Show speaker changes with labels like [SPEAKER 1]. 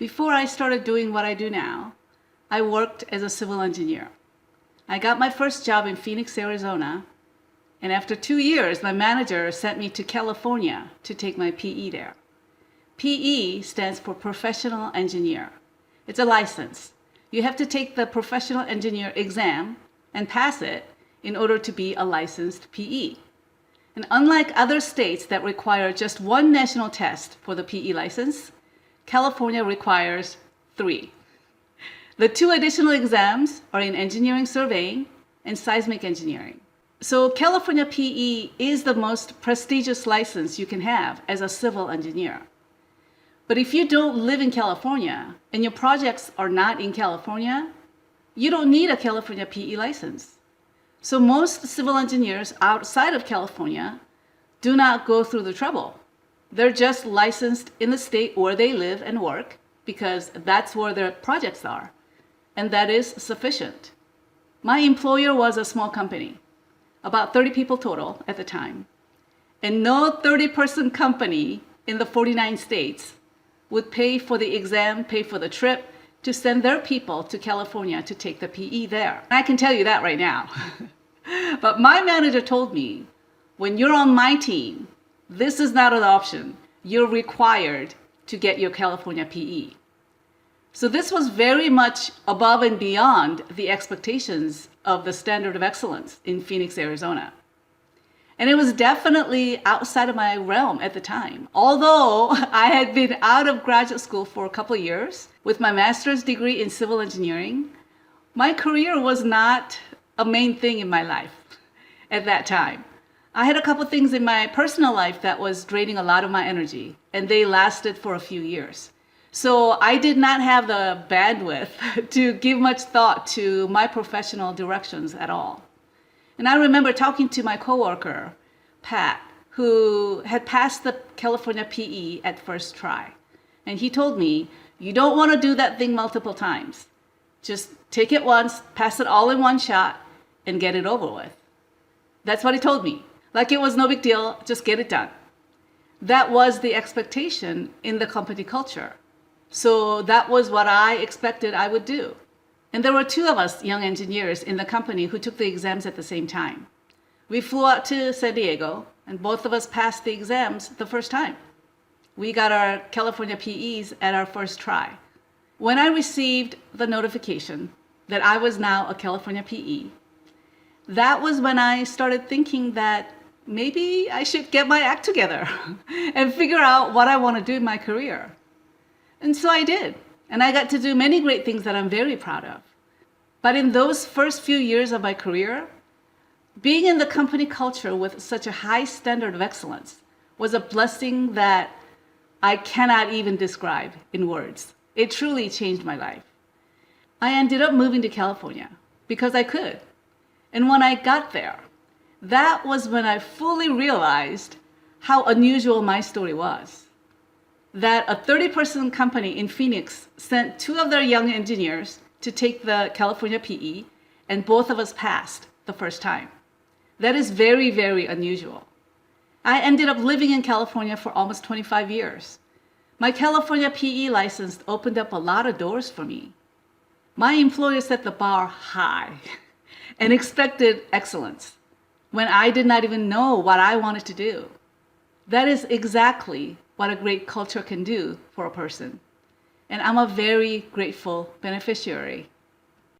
[SPEAKER 1] Before I started doing what I do now, I worked as a civil engineer. I got my first job in Phoenix, Arizona, and after 2 years, my manager sent me to California to take my PE there. PE stands for Professional Engineer. It's a license. You have to take the Professional Engineer exam and pass it in order to be a licensed PE. And unlike other states that require just one national test for the PE license, California requires 3. The 2 additional exams are in engineering surveying and seismic engineering. So California PE is the most prestigious license you can have as a civil engineer. But if you don't live in California and your projects are not in California, you don't need a California PE license. So most civil engineers outside of California do not go through the trouble. They're just licensed in the state where they live and work because that's where their projects are. And that is sufficient. My employer was a small company, about 30 people total at the time. And no 30-person company in the 49 states would pay for the exam, pay for the trip to send their people to California to take the PE there. I can tell you that right now. But my manager told me, when you're on my team, this is not an option. You're required to get your California PE. So this was very much above and beyond the expectations of the standard of excellence in Phoenix, Arizona. And it was definitely outside of my realm at the time. Although I had been out of graduate school for a couple of years with my master's degree in civil engineering, my career was not a main thing in my life at that time. I had a couple things in my personal life that was draining a lot of my energy, and they lasted for a few years. So I did not have the bandwidth to give much thought to my professional directions at all. And I remember talking to my coworker, Pat, who had passed the California PE at first try. And he told me, you don't want to do that thing multiple times. Just take it once, pass it all in one shot, and get it over with. That's what he told me. Like it was no big deal, just get it done. That was the expectation in the company culture. So that was what I expected I would do. And there were 2 of us young engineers in the company who took the exams at the same time. We flew out to San Diego, and both of us passed the exams the first time. We got our California PEs at our first try. When I received the notification that I was now a California PE, that was when I started thinking that maybe I should get my act together and figure out what I want to do in my career. And so I did. And I got to do many great things that I'm very proud of. But in those first few years of my career, being in the company culture with such a high standard of excellence was a blessing that I cannot even describe in words. It truly changed my life. I ended up moving to California because I could. And when I got there, that was when I fully realized how unusual my story was. That a 30-person company in Phoenix sent 2 of their young engineers to take the California PE, and both of us passed the first time. That is very, very unusual. I ended up living in California for almost 25 years. My California PE license opened up a lot of doors for me. My employer set the bar high and expected excellence when I did not even know what I wanted to do. That is exactly what a great culture can do for a person. And I'm a very grateful beneficiary